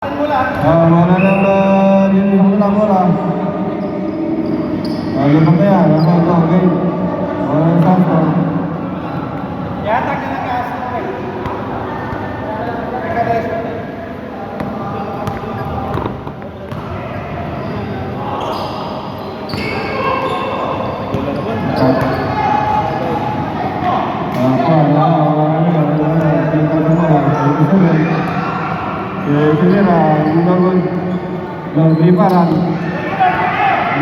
Mana lang na din sa kanila bola. Lipat na yan. Ano ito? Okay. Wala yung Santo. Yata ka ng kaso na rin. Liparan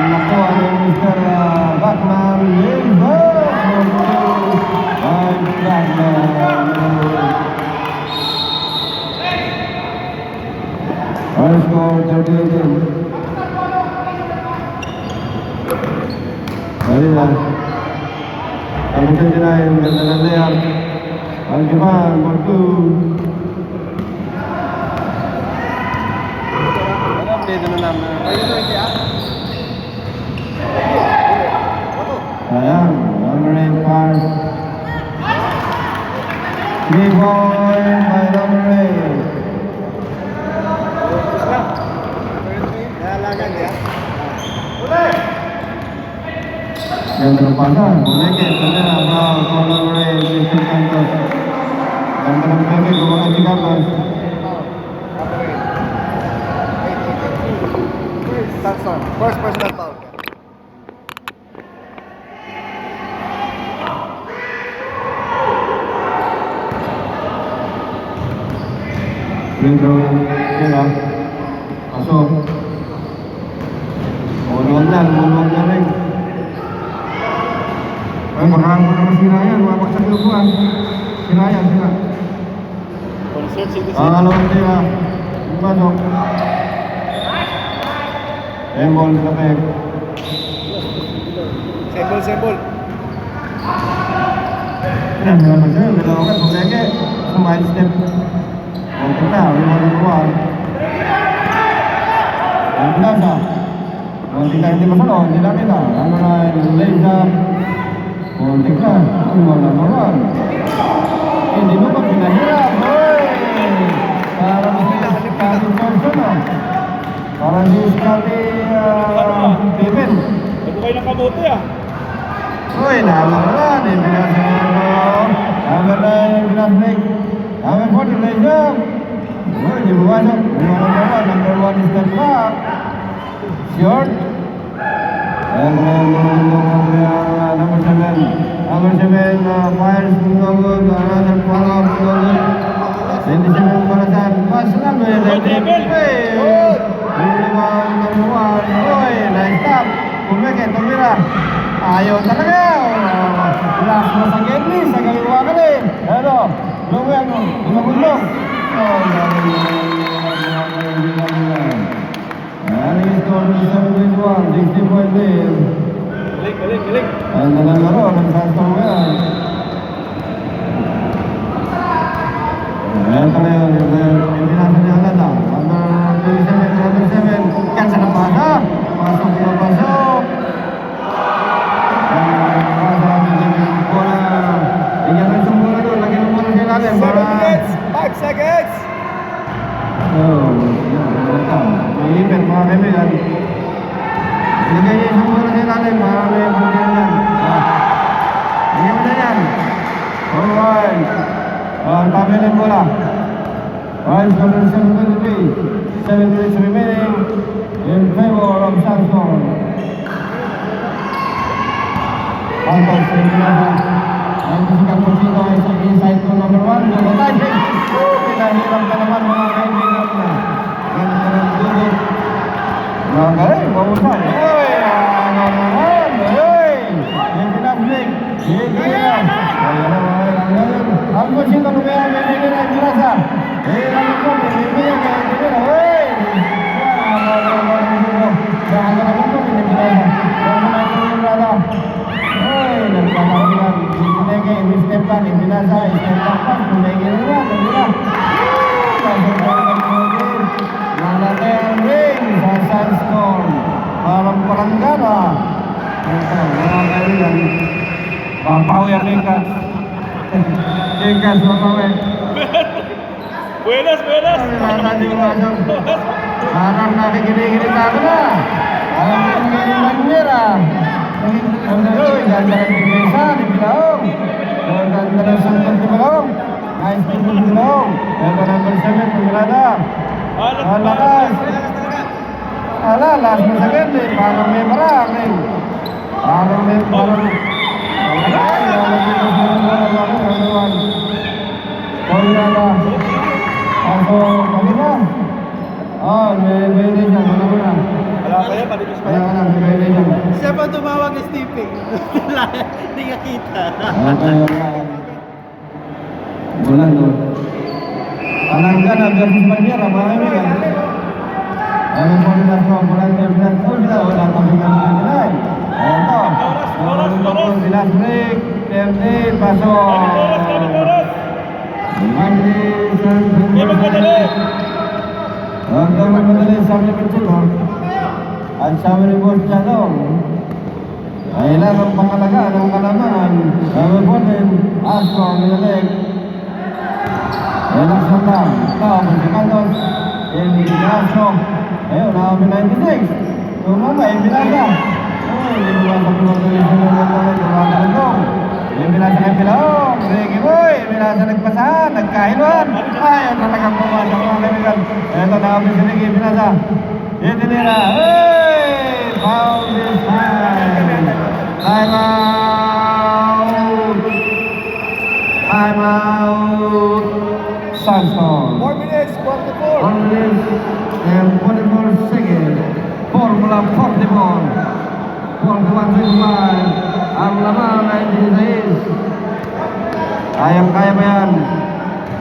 nakuha ni Mr. Batman score 38. Ayun lang. Ang tinayin, ganda na layer. Ang gimang, ball 2. Sayang, number 8 pass. 3 point by number 8. Yang terpasang, Bulekit, saudara, foul for number 8, Vincent Santos. Yang terpasang, Bulekit Santos. First personal foul. Dentro, kira, masuk. Ulog na rin. Ay, baka ako naman sinayan, mabaksak yung buwan. Sinayan, sila. Alawang tira, pasok. Embol sa peg. Sembol. Yan, naman sa'yo, bilang ka, pumeke. Kumain step. Konting na, limang luwan. Ang pinasa. Konting na hindi masalo, hindi lang kita. Ano na, Leza. Konting na, limang luwan. Hindi mo pa pinahirap, boy! Para masila kasi kating person, para si Scotty Pippen. Ito kayo ng kamote Uy, nalaman. Pinasa mo. Number 9, pinasnik. Number 40, Leza. Uy, di bumasok. Number 1 is step back. Short. And then, number 7. Number 7, fires Mungawag. Another follow-up. 27 Balasan. Pas lang yun. Rebound number 1. Uy, nice stop. Pumikit, tumira. Ayaw talaga. Last mo sa Gedli. Sa kaliwa ka rin. Ano? Luwag mo. Lumagulong. Oh, Aling score 7-1. 60 point lead. Galing. Ang nalalaro. Nagsastor mo yan. Ayan ka ngayon. Hindi natin niya alala. Number 7. Kan sa napasa. Pasok na pasok. Iyan sa mula doon. Lagi ng mula sila natin. 5 seconds. Oh, iipit mga kaibigan. Ilagay niya sa mula sila natin. Marami yung pagkain yan. Hindi mo na yan. Alright. Ang tabi ng bola. Rise number 723. 7 minutes remaining in favor of Santos. Santos, ang sikat po dito ay sa inside to number 1. Lumatay. Pinahirap ka naman mga kaibigan na. Ganda ng dudot. Magaling, mabusay. Uy, ano naman. Uy, yung pinaslik. Sige lang. Ayan na mga kaibigan. Ang kusito ko kaya may nilin ang dirasa. Ang ko, may nilin ang dirasa. Uy! Saan na ko, may nilin ang dirasa. Uy, nagpapagyan. Pinege, step back, pinasa, step back pa. Pinege naman, nagira. Lalaki ang ring sa Sandstorm. Parang paranggana. Ito, mga kaibigan. Pampawi ang Likas. Likas, pampawi. Buenas. tadi masuk. Parang nakikinig-kinig ako na. Alam ko yung ganyan mag-mira. Uy, ganda ng pipesa, di Bilaong. Ganda ng sultan di Bilaong. Nice to di Bilaong. Ganda ng bersamin, pagulada. Ang lakas. Ala, last mo sa ganda. Parang may marang. Parang may parang. Pagulada. Ako, kanina. Oh, may violation. Wala mo na. Wala pa yan, palibis pa Wala yan. ka na, may violation. Siya pa tumawag ni Stevie. Hindi ka kita. Bulan tuh. Anangkan ada sebenarnya ramai ini kan. Ada koordinasi bulan bulan tuh kita udah tampilkan ini lain. Itu. Orang bilang break, TMD pasok. Mandi Orang madali sambil menculur. Ang sabi ni Boss Chadong, kailan ang pangalagaan ng kalamangan, sabi po din, aso ang nilalig. Relax lang lang. Ito, Musicantos, yung aso. Ayun, nakami 96. Tumama, yung binasa. Uy, hindi mo sa pulutuloy sa mga mga tumatulog. Yung binasa ng Bilaong, Ricky Boy, binasa nagpasahan, nagkahiluan. Ayaw talagang pumasok mga kaibigan. Ito, nakami si Ricky, binasa. Ito nila, hey! Foul this time. Time out. Time out. Samson. 4 minutes, 44. 1 minute and 44 seconds. Formula 44. 41.25. Ang laman ay 16. Kayang-kaya pa yan.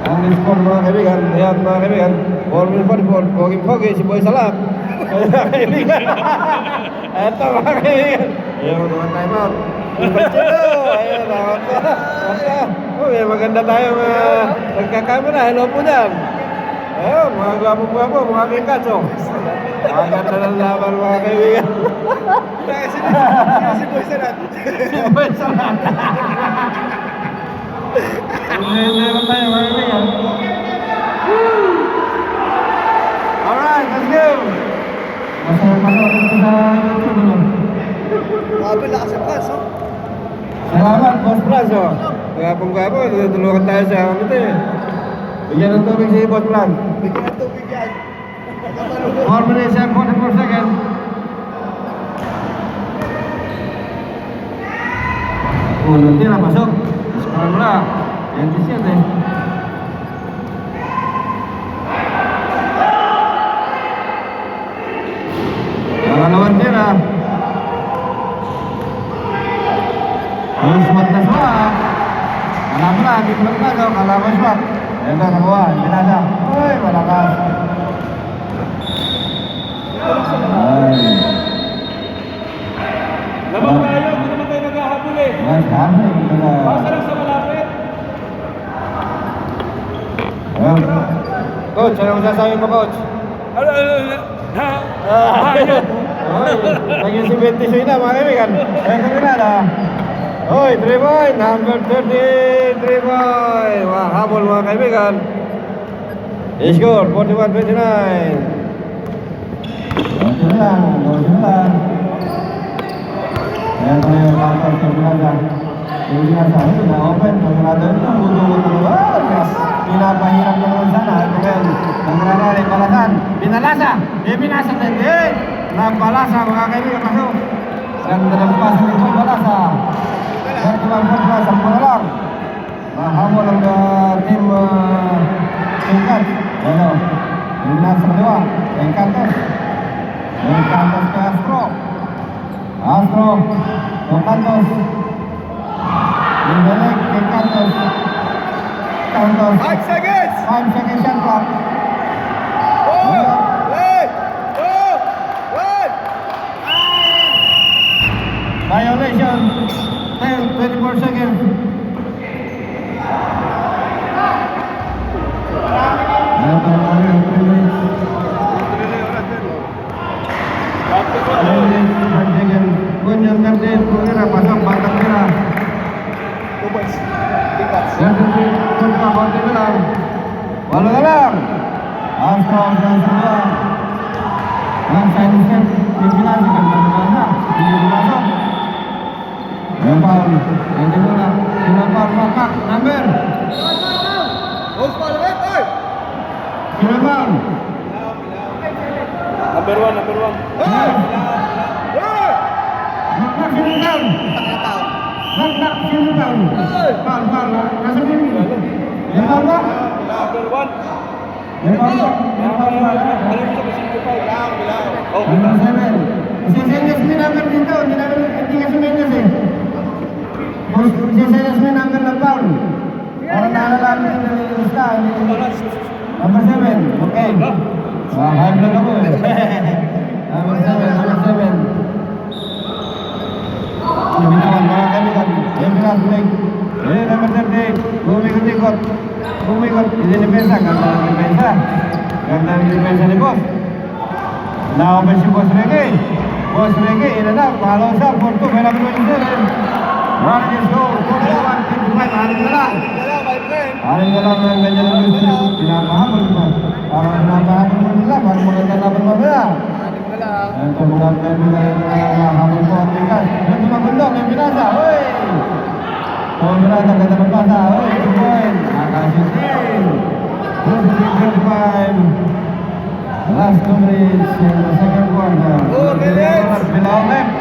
Ang score mga kaibigan. Ayan mga kaibigan. 4 minute 44. Pogi-pogi si Boy Salak. Mga kaibigan. Ito mga kaibigan. Ayan mga time out. Ayan nakot pa. Okay, maganda tayo nagkakamera. Hello po dyan. Ayun, mga gwapo-gwapo, mga kikaso. Ang ganda ng laban mga kaibigan. Si Boy Salat. Si Boy Salat. Meron tayo mga kaibigan. Alright, let's go. Masaya-masaya ko sa YouTube. Grabe, lakas ang pass, oh. Salamat, Boss Blas, oh. Gapong-gapo, tutulungan tayo sa kamit eh. Bigyan ng tubig si Boss Blas. Bigyan ng tubig yan. 4 minutes and 44 seconds. Nanti na pasok. Sekarang mula. Yang disiat eh. Lawan tira. Swat na swat. Alam mo na, di ko lang tayo. Kalaban swat. Ito, nakuha. Binasa. Uy, malakas. Ay. Lamang tayo, hindi naman tayo naghahabol eh. Mas kami. Basta lang sa malapit. Coach, ano masasabi mo, Coach? Naging si 26 na, mga kaibigan. Ayun kami na. Hoy, 3 boy, number 30, 3 boy. Habol mga kaibigan. Score, 41-29. Doon lang. Ayan ko yung kapal sa Bulaga. Yung sinasabi ko na open, pagkakado ito, buto-buto. Pinapahirap na naman sana. Ito kayo, nangyarari, balasan. Binalasa! Binasa din. Nabalasa mga kaibigan, pasok. Ganda ng pasa ni Boy Balasa. Kaya kumang sampo na lang. Mahamol ang team Tingkat. Ano? Yung nasa kaliwa. Tingkatos. Tingkatos ke Astro. Astro. Tingkatos. Yung balik. Tingkatos. Tingkatos. 5 seconds! 5 seconds shot clock. 4, 3, 2, 1. Violation. 24 seconds. Kunjung kantin, kukira pasang batang kira. 2 points. Big bats. Dan kunjung konti lang. Walau lang. Astro dan Surya. Yang saya disini pimpinan dengan mana? Ini masuk. Lempar, yang kedua, lempar mapak, number. Lempar. Number one. Mapak silakan. Mapak silakan. Pal, kasih ini. Lempar pak. Number one. Lempar pak. Ano yung sa pasin ko pa? Bilang. Oh, Number 7. Sisenya sini number dito, hindi kasi menyes eh. Sisenya sini number ng pound. Para naalala natin na nililista. Number 7, okay. High blood ako eh. Number 7. Binitawan, mga kaibigan. Left leg. Number 30. Bumikot. Hindi depensa. Ganda ng depensa ni boss. Naopen si Boss Reggae. Boss Reggae, ina na. Follow sa 4-2. May naman mo yung din. Running is goal. 41-55. Haring na lang. Haring na lang ang ganyan ang gusto nyo. Pinapahabol mo. Parang pinapahabol mo nila. Parang maganda laban mo ba? Ito mga kaibigan na habol po ang tingkas. Ito magundong. May pinasa. Uy! Pumira na ganda ng pasa. Uy! 2 point. Nakasitin. 2-3-5. Last 2 minutes in the second quarter. Bilaw left.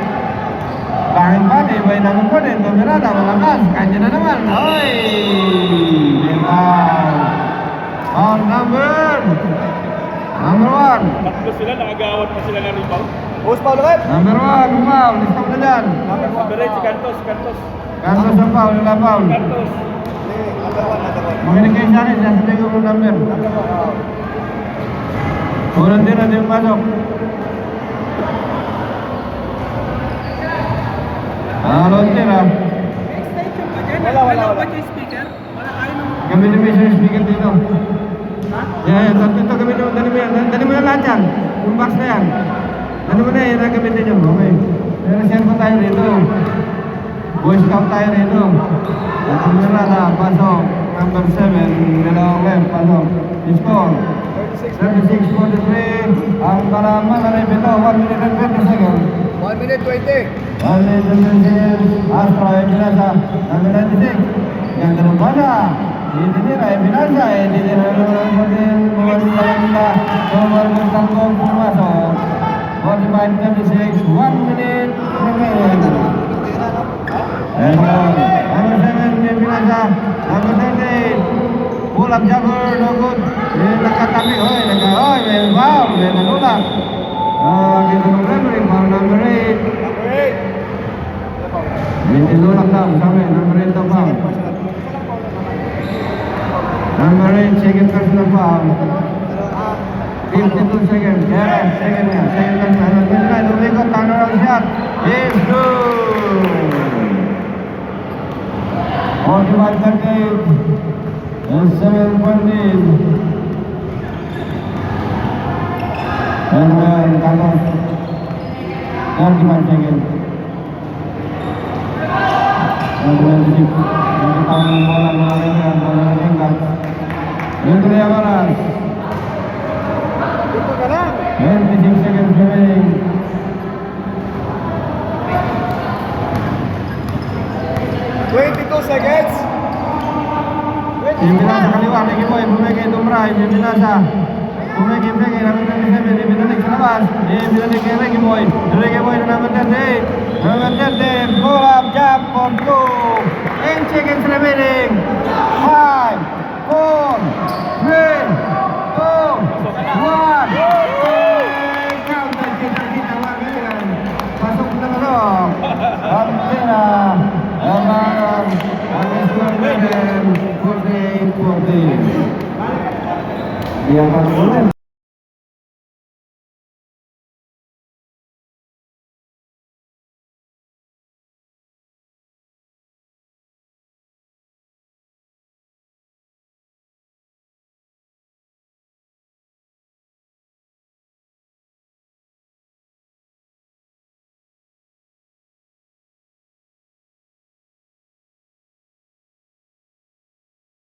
Pangin pa, ibay naman po din. Tumirada, malakas. Kanya na naman. Oy! Bilaw. On number 1. Tatlo sila, nakagawad pa sila ng rebound. Number 1, foul. Stop na dyan. Number 8, si Cantos. Kanto sa foul, nila foul. Cantos. Makinig kayo sa akin, sasabihin ko ng number. Unang tira din pasok. Alon tira. Wala. Gamitin mo yung speaker dito. Yan. Ito gamitin mo. Dali mo yung lahat yan. Yung box na yan. Dali mo na yan. Gamitin nyo. Okay. Pero cellphone tayo dito. Boy Scout tayo dito. At tumira na. Pasok. Number 7. Dalawang left. Pasok. Score. 36-43. Ang kalaman na rin ito. 1 minute and 20 seconds. 1 minute 20. 1 minute and 20 seconds. Astro ay pinasa. Number 96. Yang ganun ba na? Tinitira ay pinasa. Tinitira ay pinasa. Buwan nila. Nomor bertanggung pumasok. 45-36. 1 minute remaining. Number 7 yang pinasa. Number 13. Pull up jumper, no good. Nakatabi, may foul, may nanulak. Kita ng referee, foul number 8. May tinulak daw, sabi, number 8 daw foul. Number 8, second personal foul. 52 seconds, second personal. Lumikot, turnaround shot. It's good. 45-38. 7 point lead. And Carlos 35 seconds. And tahun bola meninggal. Itu dia balas. 26 seconds remaining. Pimpinan sa kaliwa, lagi boy, bumigay Dumray, pimpinan bumigay, number 27, ibinalik sa labas, ibinalik kay Reggie Boy na number 38, pull up, jump, for 2, 8 seconds remaining, 5, 4, 3, 2, 1, counter, kita, pasok na pasok, ang tira, ang score natin, 48-14. Yang paling